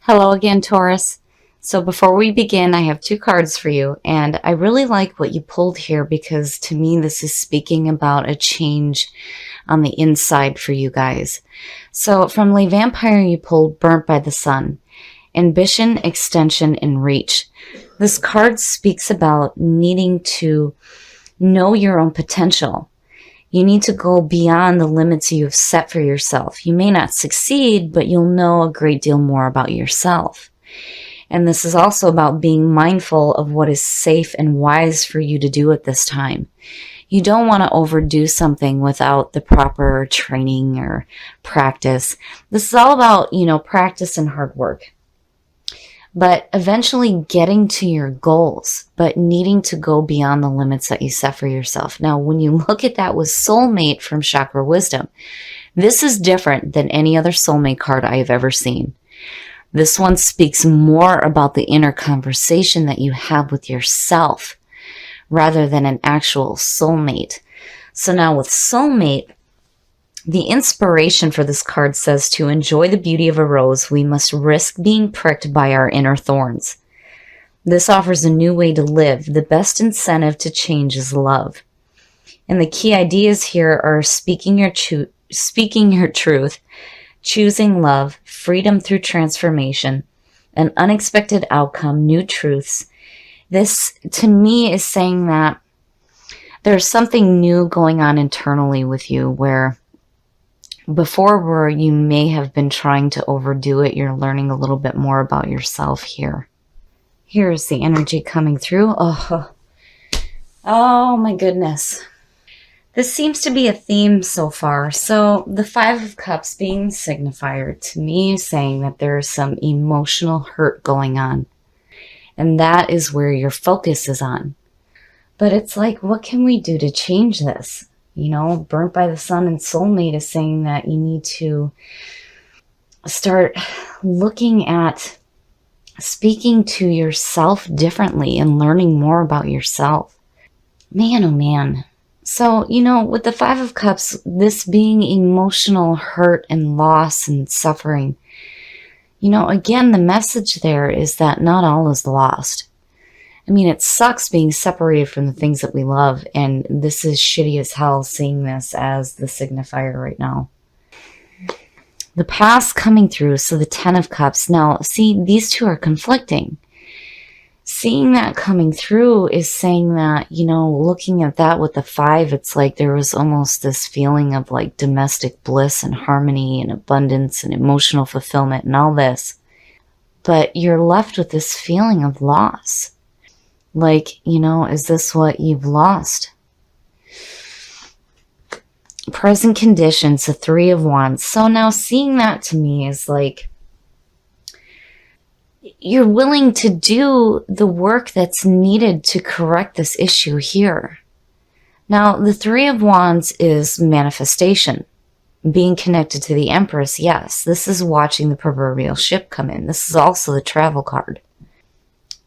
Hello again, Taurus. So before we begin, I have two cards for you, and I really like what you pulled here because to me this is speaking about a change on the inside for you guys. So from Le Vampire, you pulled Burnt by the Sun, Ambition, Extension, and Reach. This card speaks about needing to know your own potential. You need to go beyond the limits you have set for yourself. You may not succeed, but you'll know a great deal more about yourself. And this is also about being mindful of what is safe and wise for you to do at this time. You don't want to overdo something without the proper training or practice. This is all about, practice and hard work. But eventually getting to your goals, but needing to go beyond the limits that you set for yourself. Now, when you look at that with Soulmate from Chakra Wisdom, this is different than any other soulmate card I have ever seen. This one speaks more about the inner conversation that you have with yourself rather than an actual soulmate. So now with Soulmate, the inspiration for this card says to enjoy the beauty of a rose, we must risk being pricked by our inner thorns. This offers a new way to live. The best incentive to change is love. And the key ideas here are speaking your truth, choosing love, freedom through transformation, an unexpected outcome, new truths. This, to me, is saying that there's something new going on internally with you where before where you may have been trying to overdo it, you're learning a little bit more about yourself here. Here's the energy coming through. Oh my goodness. This seems to be a theme so far. So the Five of Cups being signifier to me is saying that there's some emotional hurt going on. And that is where your focus is on. But it's like, what can we do to change this? Burnt by the Sun and Soulmate is saying that you need to start looking at speaking to yourself differently and learning more about yourself. Man, oh man. So, with the Five of Cups, this being emotional hurt and loss and suffering, again, the message there is that not all is lost. I mean, it sucks being separated from the things that we love, and this is shitty as hell seeing this as the signifier right now. The past coming through, so the Ten of Cups. Now, see, these two are conflicting. Seeing that coming through is saying that, looking at that with the Five, it's like there was almost this feeling of like domestic bliss and harmony and abundance and emotional fulfillment and all this. But you're left with this feeling of loss. Like, is this what you've lost? Present conditions, the Three of Wands. So now seeing that to me is like, you're willing to do the work that's needed to correct this issue here. Now, the Three of Wands is manifestation. Being connected to the Empress, yes. This is watching the proverbial ship come in. This is also the travel card.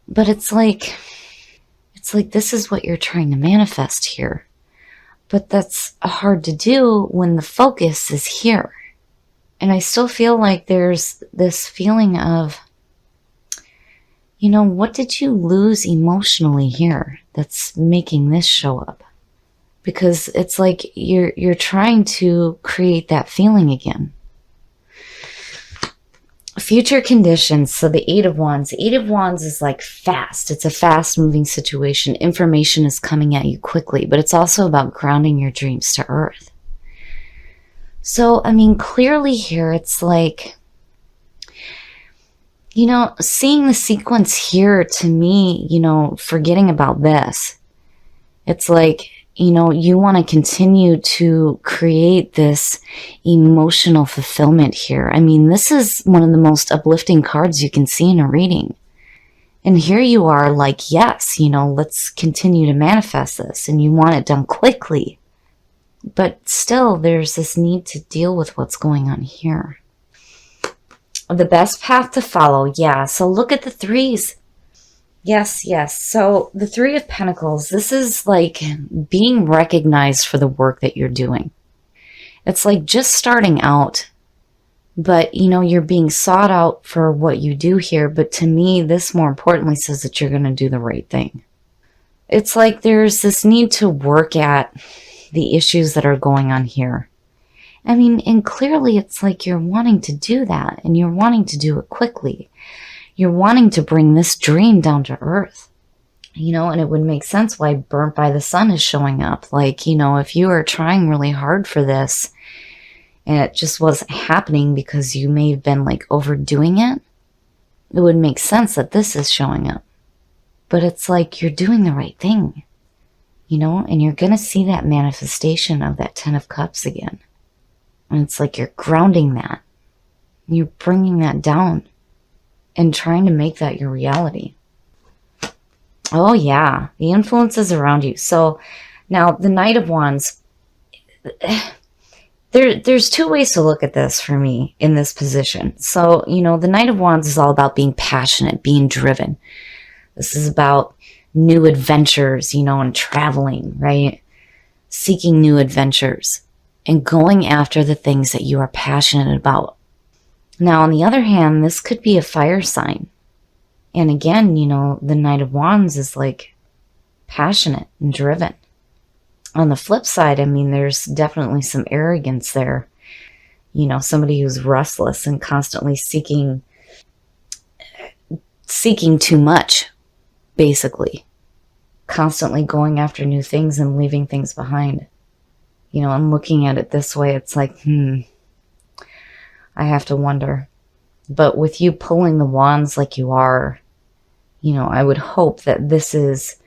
But it's like this is what you're trying to manifest here. But that's hard to do when the focus is here. And I still feel like there's this feeling of, what did you lose emotionally here that's making this show up? Because it's like you're trying to create that feeling again. Future conditions, so the Eight of Wands. The Eight of Wands is like fast. It's a fast-moving situation. Information is coming at you quickly, but it's also about grounding your dreams to earth. So, clearly here, it's like, seeing the sequence here to me, forgetting about this. It's like, you want to continue to create this emotional fulfillment here. This is one of the most uplifting cards you can see in a reading. And here you are like, yes, let's continue to manifest this. And you want it done quickly. But still, there's this need to deal with what's going on here. The best path to follow, yeah. So look at the threes. Yes. So the Three of Pentacles, this is like being recognized for the work that you're doing. It's like just starting out But, you know, you're being sought out for what you do here. But to me, this more importantly says that you're going to do the right thing. It's like there's this need to work at the issues that are going on here. I mean, and clearly it's like you're wanting to do that, and you're wanting to do it quickly. You're wanting to bring this dream down to earth. You know, and it would make sense why Burnt by the Sun is showing up. Like, you know, if you are trying really hard for this and it just wasn't happening because you may have been like overdoing it, it would make sense that this is showing up. But it's like you're doing the right thing, you know, and you're going to see that manifestation of that 10 of Cups again. And it's like you're grounding that. You're bringing that down and trying to make that your reality. Oh yeah, the influences around you. So now the Knight of Wands, there's two ways to look at this for me in this position. So, you know, the Knight of Wands is all about being passionate, being driven. This is about new adventures, you know, and traveling, right? Seeking new adventures and going after the things that you are passionate about. Now, on the other hand, this could be a fire sign. And again, you know, the Knight of Wands is like passionate and driven. On the flip side, I mean, there's definitely some arrogance there. You know, somebody who's restless and constantly seeking too much, basically. Constantly going after new things and leaving things behind. You know, I'm looking at it this way. It's like, I have to wonder. But with you pulling the wands like you are, you know, I would hope that this is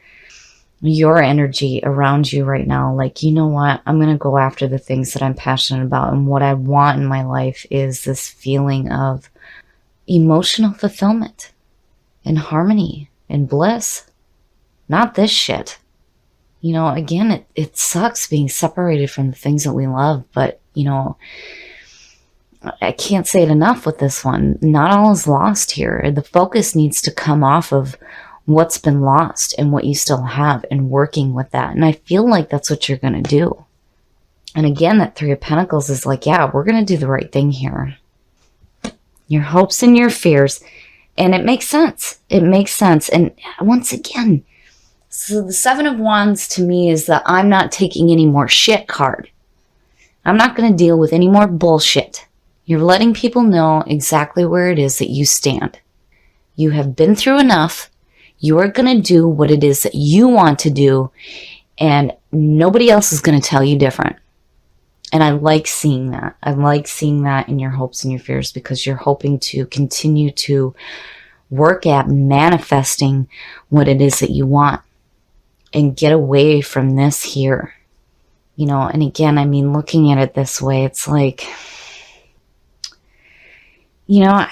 your energy around you right now. Like, you know what? I'm going to go after the things that I'm passionate about. And what I want in my life is this feeling of emotional fulfillment and harmony and bliss. Not this shit. You know, again, it sucks being separated from the things that we love. But, you know, I can't say it enough with this one. Not all is lost here. The focus needs to come off of what's been lost and what you still have and working with that. And I feel like that's what you're going to do. And again, that Three of Pentacles is like, yeah, we're going to do the right thing here. Your hopes and your fears. And it makes sense. It makes sense. And once again, so the Seven of Wands to me is that I'm not taking any more shit card. I'm not going to deal with any more bullshit. You're letting people know exactly where it is that you stand. You have been through enough. You are going to do what it is that you want to do, and nobody else is going to tell you different. And I like seeing that. I like seeing that in your hopes and your fears, because you're hoping to continue to work at manifesting what it is that you want and get away from this here. You know, and again, I mean, looking at it this way, it's like, you know,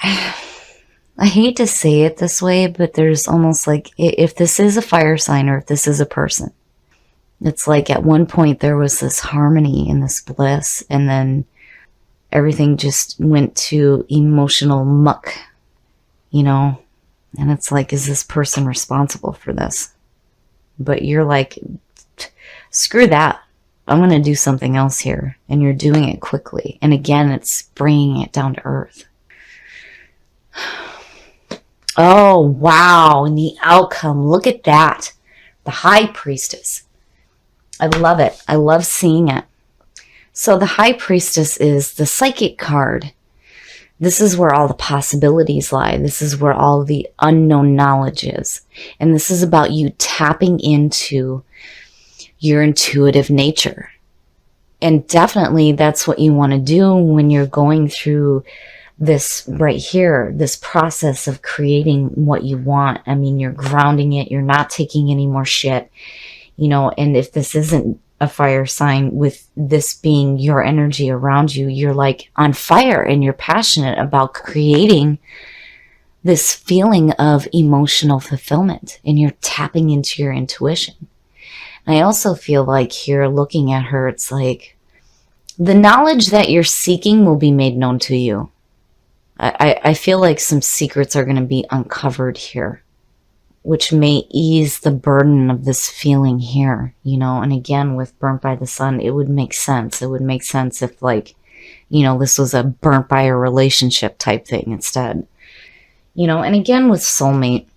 I hate to say it this way, but there's almost like, if this is a fire sign or if this is a person, it's like at one point there was this harmony and this bliss, and then everything just went to emotional muck, you know, and it's like, is this person responsible for this? But you're like, screw that. I'm going to do something else here. And you're doing it quickly. And again, it's bringing it down to earth. Oh, wow. And the outcome. Look at that. The High Priestess. I love it. I love seeing it. So the High Priestess is the psychic card. This is where all the possibilities lie. This is where all the unknown knowledge is. And this is about you tapping into your intuitive nature. And definitely that's what you want to do when you're going through this right here, this process of creating what you want. I mean, you're grounding it. You're not taking any more shit, you know, and if this isn't a fire sign, with this being your energy around you, you're like on fire and you're passionate about creating this feeling of emotional fulfillment, and you're tapping into your intuition. And I also feel like here, looking at her, it's like the knowledge that you're seeking will be made known to you. I feel like some secrets are going to be uncovered here, which may ease the burden of this feeling here, you know. And again, with Burnt by the Sun, it would make sense. It would make sense if, like, this was a burnt by a relationship type thing instead. And again with soulmate,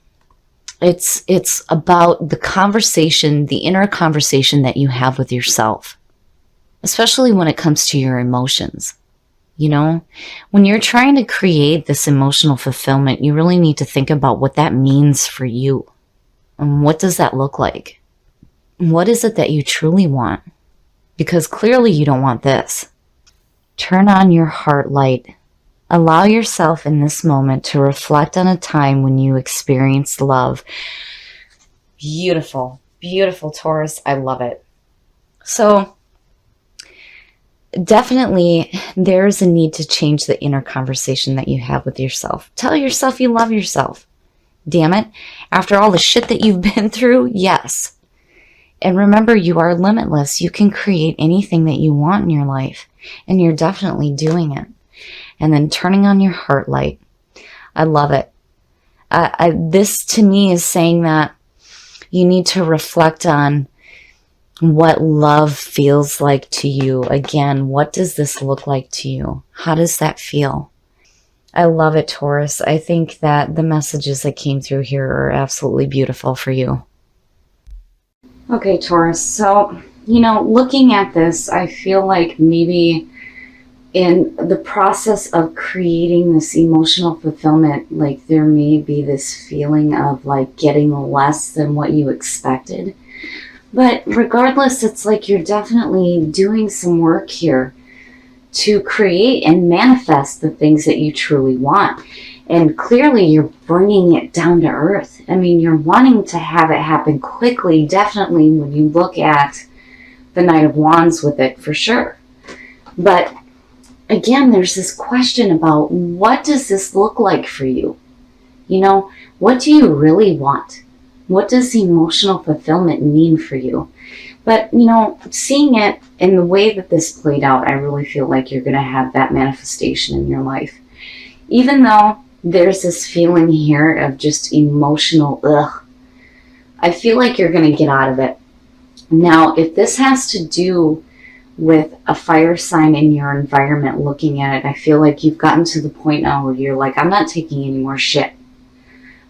it's about the conversation, the inner conversation that you have with yourself, especially when it comes to your emotions. When you're trying to create this emotional fulfillment, you really need to think about what that means for you. And what does that look like? What is it that you truly want? Because clearly you don't want this. Turn on your heart light. Allow yourself in this moment to reflect on a time when you experienced love. Beautiful, beautiful, Taurus. I love it. So definitely there's a need to change the inner conversation that you have with yourself. Tell yourself you love yourself. Damn it. After all the shit that you've been through, yes. And remember, you are limitless. You can create anything that you want in your life. And you're definitely doing it. And then turning on your heart light. I love it. This to me is saying that you need to reflect on what love feels like to you. Again, what does this look like to you? How does that feel? I love it, Taurus. I think that the messages that came through here are absolutely beautiful for you. Okay, Taurus. So, looking at this, I feel like maybe in the process of creating this emotional fulfillment, like there may be this feeling of like getting less than what you expected. But regardless, it's like you're definitely doing some work here to create and manifest the things that you truly want. And clearly you're bringing it down to earth. I mean, you're wanting to have it happen quickly, definitely when you look at the Knight of Wands with it, for sure. But again, there's this question about what does this look like for you? What do you really want? What does emotional fulfillment mean for you? But, seeing it in the way that this played out, I really feel like you're going to have that manifestation in your life. Even though there's this feeling here of just emotional, I feel like you're going to get out of it. Now, if this has to do with a fire sign in your environment looking at it, I feel like you've gotten to the point now where you're like, I'm not taking any more shit.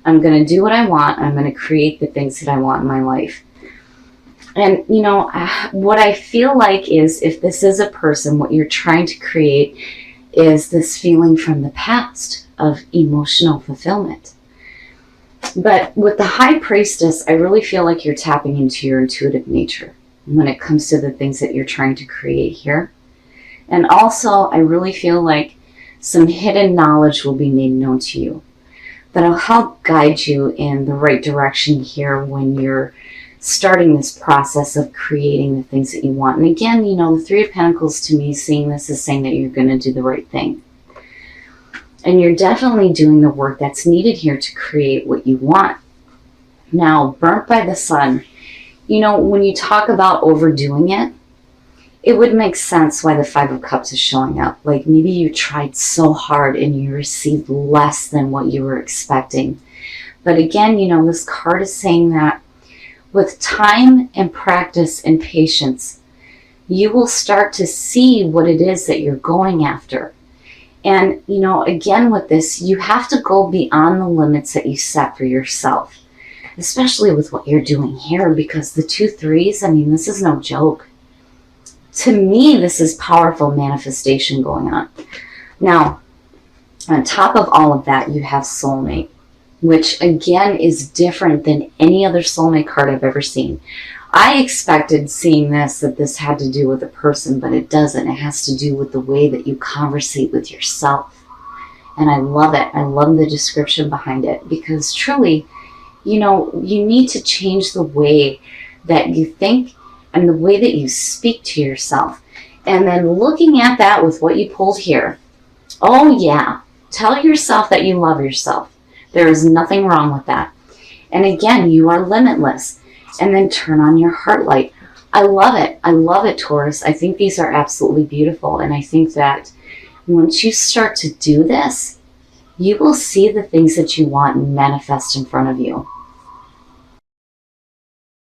I'm going to do what I want. I'm going to create the things that I want in my life. And, what I feel like is if this is a person, what you're trying to create is this feeling from the past of emotional fulfillment. But with the High Priestess, I really feel like you're tapping into your intuitive nature when it comes to the things that you're trying to create here. And also, I really feel like some hidden knowledge will be made known to you that'll help guide you in the right direction here when you're starting this process of creating the things that you want. And again, the Three of Pentacles to me, seeing this is saying that you're going to do the right thing. And you're definitely doing the work that's needed here to create what you want. Now, burnt by the sun, when you talk about overdoing it, it would make sense why the Five of Cups is showing up. Like maybe you tried so hard and you received less than what you were expecting. But again, this card is saying that with time and practice and patience, you will start to see what it is that you're going after. And, again with this, you have to go beyond the limits that you set for yourself, especially with what you're doing here, because the 2 3s, this is no joke. To me, this is powerful manifestation going on. Now, on top of all of that, you have soulmate, which again is different than any other soulmate card I've ever seen. I expected seeing that this had to do with a person, but it doesn't. It has to do with the way that you conversate with yourself. And I love it. I love the description behind it because truly, you need to change the way that you think and the way that you speak to yourself. And then looking at that with what you pulled here, oh yeah, tell yourself that you love yourself. There is nothing wrong with that. And again, you are limitless. And then turn on your heart light. I love it. I love it, Taurus. I think these are absolutely beautiful. And I think that once you start to do this, you will see the things that you want manifest in front of you.